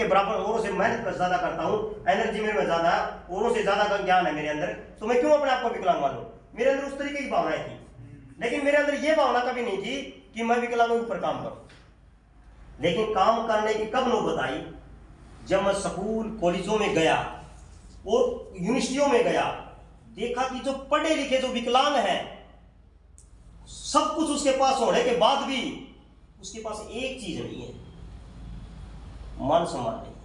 के बराबर, औरों से मेहनत ज्यादा करता हूँ, एनर्जी मेरे में ज्यादा है, औरों से ज्यादा ज्ञान है मेरे अंदर, तो मैं क्यों अपने आप को विकलांग मानूं? मेरे अंदर उस तरीके की भावनाएं थी, लेकिन मेरे अंदर यह भावना कभी नहीं थी कि मैं विकलांगों के ऊपर काम करूं। लेकिन काम करने की कब नौबत आई, जब मैं स्कूल कॉलेजों में गया और यूनिवर्सिटियों में गया, देखा कि जो पढ़े लिखे जो विकलांग हैं, सब कुछ उसके पास होने के बाद भी उसके पास एक चीज नहीं है, मान सम्मान नहीं है।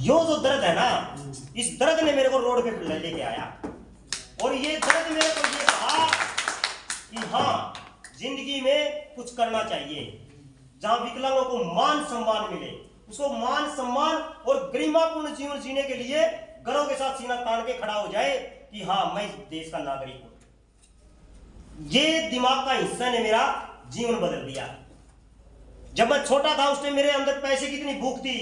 यो जो दर्द है ना, इस दर्द ने मेरे को रोड पे लेके आया, और ये दर्द मेरे को ये कहा कि हाँ, जिंदगी में कुछ करना चाहिए, जहां विकलांगों को मान सम्मान मिले, उसको मान सम्मान और गरिमापूर्ण जीवन जीने के लिए गर्व के साथ सीना तान के खड़ा हो जाए कि हाँ, मैं इस देश का नागरिक हूं। ये दिमाग का हिस्सा ने मेरा जीवन बदल दिया। जब मैं छोटा था, उसने मेरे अंदर पैसे की इतनी भूख थी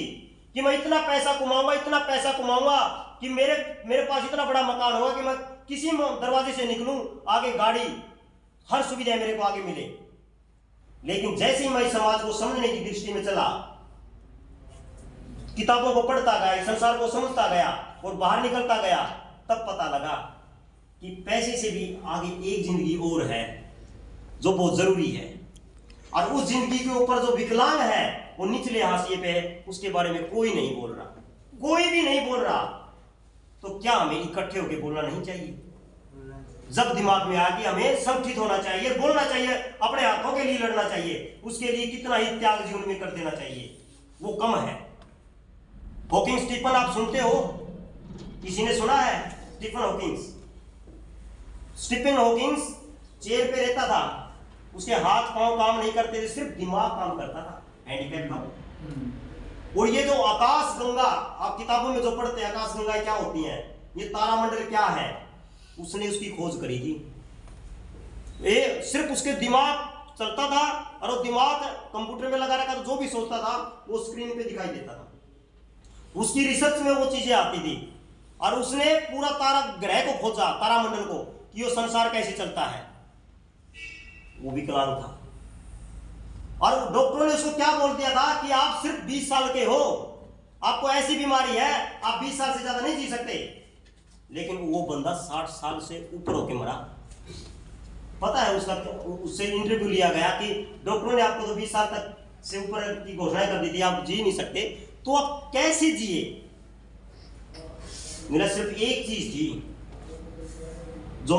कि मैं इतना पैसा कमाऊंगा, इतना पैसा कमाऊंगा कि मेरे पास इतना बड़ा मकान होगा कि मैं किसी दरवाजे से निकलूं, आगे गाड़ी, हर सुविधा मेरे को आगे मिले। लेकिन जैसे ही मैं समाज को समझने की दृष्टि में चला, किताबों को पढ़ता गया, संसार को समझता गया और बाहर निकलता गया, तब पता लगा कि पैसे से भी आगे एक जिंदगी और है जो बहुत जरूरी है, और उस जिंदगी के ऊपर जो विकलांग है वो निचले हाशिए पे है, उसके बारे में कोई नहीं बोल रहा, कोई भी नहीं बोल रहा। तो क्या हमें इकट्ठे होकर बोलना नहीं चाहिए? जब दिमाग में आ कि हमें संगठित होना चाहिए, बोलना चाहिए, अपने हाथों के लिए लड़ना चाहिए, उसके लिए कितना ही त्याग जीवन में कर देना चाहिए, वो कम है। हॉकिंग स्टीफन आप सुनते हो, किसी ने सुना है? Stephen Hawkings, Stephen Hawkings chair पे रहता था, उसके हाथ पांव काम नहीं करते थे, सिर्फ दिमाग काम करता था, हैंडीकैप था। और ये जो आकाश गंगा आप किताबों में जो पढ़ते हैं, आकाश गंगा क्या होती है, ये तारामंडल क्या है, उसने उसकी खोज करी थी। ये सिर्फ उसके दिमाग चलता था, और वो दिमाग कंप्यूटर में लगा रखा था, जो भी सोचता था वो स्क्रीन पे दिखाई देता था। उसकी रिसर्च में वो चीजें आती थी, और उसने पूरा तारा ग्रह को खोजा, तारामंडल को, कि वो संसार कैसे चलता है। वो विकलांग था, और डॉक्टरों ने उसको क्या बोल दिया था कि आप सिर्फ 20 साल के हो, आपको ऐसी बीमारी है, आप 20 साल से ज्यादा नहीं जी सकते। लेकिन वो बंदा 60 साल से ऊपर होके मरा। पता है उसका, उससे इंटरव्यू लिया गया कि डॉक्टरों ने आपको तो 20 साल तक से ऊपर की घोषणाएं कर दी थी, आप जी नहीं सकते, तो आप कैसे जिए? मेरा सिर्फ एक चीज थी जो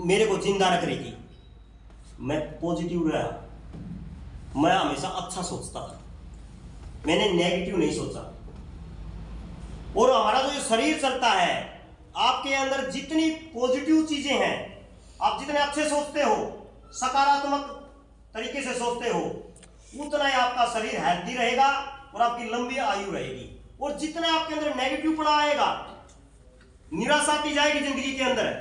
मेरे को जिंदा रख रही थी, मैं पॉजिटिव रहा, मैं हमेशा अच्छा सोचता था, मैंने नेगेटिव नहीं सोचा। और हमारा जो शरीर चलता है, आपके अंदर जितनी पॉजिटिव चीजें हैं, आप जितने अच्छे सोचते हो, सकारात्मक तरीके से सोचते हो, उतना ही आपका शरीर हेल्दी रहेगा और आपकी लंबी आयु रहेगी। और जितना आपके अंदर नेगेटिव पड़ा आएगा, निराशा आती जाएगी जिंदगी के अंदर,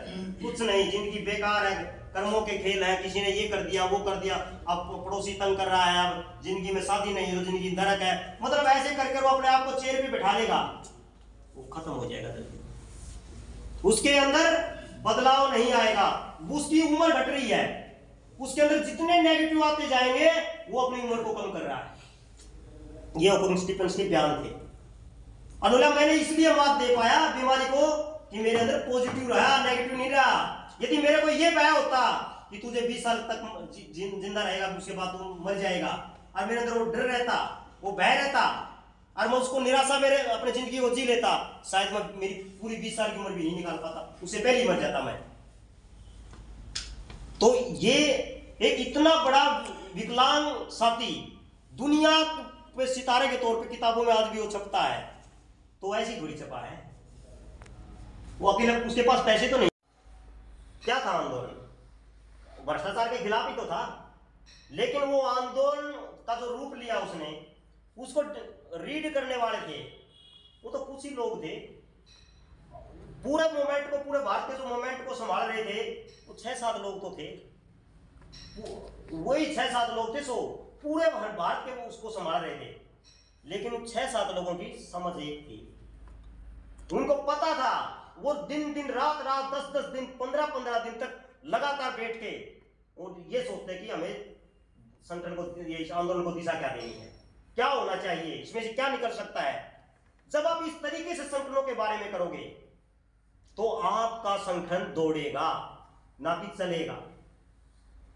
कुछ नहीं, जिंदगी बेकार है, कर्मों के खेल है, किसी ने ये कर दिया, वो कर दिया, अब पड़ोसी तंग कर रहा है, अब जिंदगी में शादी नहीं है तो जिंदगी नरक है, मतलब ऐसे करके वो अपने आप को चेयर पे बैठा लेगा, वो खत्म हो जाएगा जल्दी। उसके अंदर बदलाव नहीं आएगा, उसकी उम्र घट रही है, उसके अंदर जितने नेगेटिव आते जाएंगे वो अपनी उम्र को कम कर रहा है। ये हॉकिंग स्टीफन के बयान थे। अनुला मैंने इसलिए मात दे पाया बीमारी को कि मेरे अंदर पॉजिटिव रहा, नेगेटिव नहीं रहा। यदि मेरे को यह भय होता कि तुझे 20 साल तक जिंदा रहेगा, उसके बाद तू मर जाएगा, और मेरे अंदर वो डर रहता, वो भय रहता, और मैं उसको निराशा मेरे अपने जिंदगी को जी लेता, शायद मैं मेरी पूरी 20 साल की उम्र भी नहीं निकाल पाता, उससे पहले ही मर जाता मैं। तो ये एक इतना बड़ा विकलांग साथी दुनिया पे सितारे के तौर पे किताबों में आज भी वो छपता है, तो ऐसी थोड़ी छपा है। वो अकेले, उसके पास पैसे तो नहीं। क्या था आंदोलन? भ्रष्टाचार के खिलाफ ही तो था, लेकिन वो आंदोलन का जो रूप लिया उसने, उसको रीड करने वाले थे वो तो कुछ ही लोग थे। पूरे मूवमेंट को, पूरे भारत के जो मूवमेंट को संभाल रहे थे वो 6-7 लोग तो थे, वही 6-7 लोग थे, सो पूरे भारत के वो उसको संभाल रहे थे। लेकिन उन 6-7 लोगों की समझ एक थी, उनको पता था वो दिन दिन रात रात 10-10 दिन 15-15 दिन तक लगातार बैठ के और ये सोचते कि हमें संगठन को, ये आंदोलन को दिशा क्या देनी है। क्या होना चाहिए, इसमें से क्या निकल सकता है। जब आप इस तरीके से संगठनों के बारे में करोगे तो आपका संगठन दौड़ेगा ना कि चलेगा।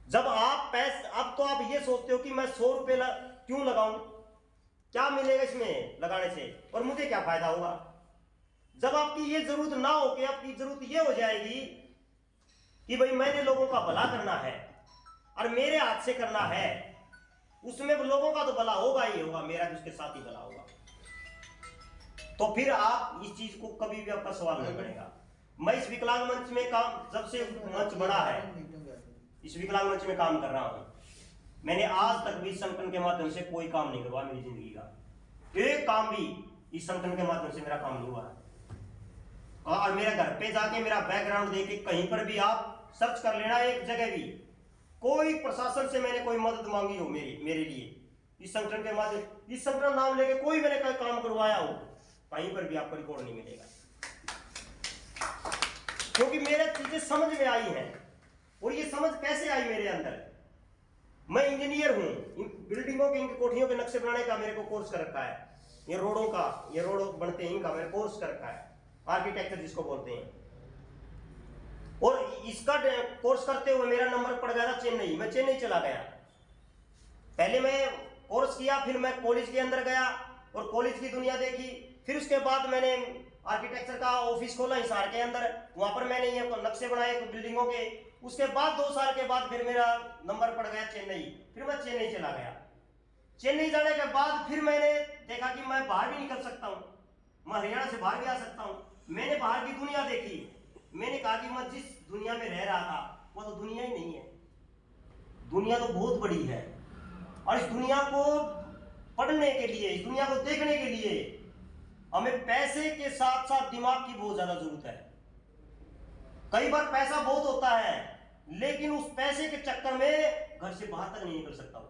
जब आप अब तो आप ये सोचते हो कि मैं 100 रुपए क्यों लगाऊं, क्या मिलेगा इसमें लगाने से और मुझे क्या फायदा होगा। जब आपकी ये जरूरत ना हो कि आपकी जरूरत ये हो जाएगी कि भाई मैंने लोगों का भला करना है और मेरे हाथ से करना है, उसमें लोगों का तो भला होगा ही होगा, मेरा भी उसके साथ ही भला होगा, तो फिर आप इस चीज को कभी भी आपका सवाल नहीं पड़ेगा। मैं इस विकलांग मंच में काम, जब से मंच बड़ा है इस विकलांग मंच में काम कर रहा हूं, मैंने आज तक भी संगठन के माध्यम से कोई काम नहीं करवा मेरी जिंदगी का, एक काम भी इस संगठन के माध्यम से मेरा काम नहीं हुआ है। और मेरे घर पे जाके मेरा बैकग्राउंड देके कहीं पर भी आप सर्च कर लेना, एक जगह भी कोई प्रशासन से मैंने कोई मदद मांगी हो मेरे लिए इस संगठन के माध्यम, इस संगठन नाम लेके कोई मैंने कोई काम करवाया हो, कहीं पर भी आपको रिकॉर्ड नहीं मिलेगा, क्योंकि मेरे चीजें समझ में आई हैं। और ये समझ कैसे आई मेरे अंदर, मैं इंजीनियर हूं, बिल्डिंगों के, इनकी कोठियों के नक्शे बनाने का मेरे को कोर्स कर रखा है, ये रोडों का, ये रोड बनते हैं इनका मैंने कोर्स कर रखा है, आर्किटेक्चर जिसको बोलते हैं। और इसका कोर्स करते हुए मेरा नंबर पड़ गया था चेन्नई, मैं चेन्नई चला गया। पहले मैं कोर्स किया, फिर मैं कॉलेज के अंदर गया और कॉलेज की दुनिया देखी, फिर उसके बाद मैंने आर्किटेक्चर का ऑफिस खोला हिसार के अंदर, वहां पर मैंने ये नक्शे बनाए बिल्डिंगों के। उसके बाद 2 साल के बाद फिर मेरा नंबर पड़ गया चेन्नई, फिर मैं चेन्नई चला गया। चेन्नई जाने के बाद फिर मैंने देखा कि मैं बाहर भी निकल सकता हूं, मैं हरियाणा से बाहर भी आ सकता हूं। मैंने बाहर की दुनिया देखी, मैंने कहा कि मैं जिस दुनिया में रह रहा था वो तो दुनिया ही नहीं है, दुनिया तो बहुत बड़ी है। और इस दुनिया को पढ़ने के लिए, इस दुनिया को देखने के लिए हमें पैसे के साथ साथ दिमाग की बहुत ज्यादा जरूरत है। कई बार पैसा बहुत होता है लेकिन उस पैसे के चक्कर में घर से बाहर तक नहीं निकल सकता हूं।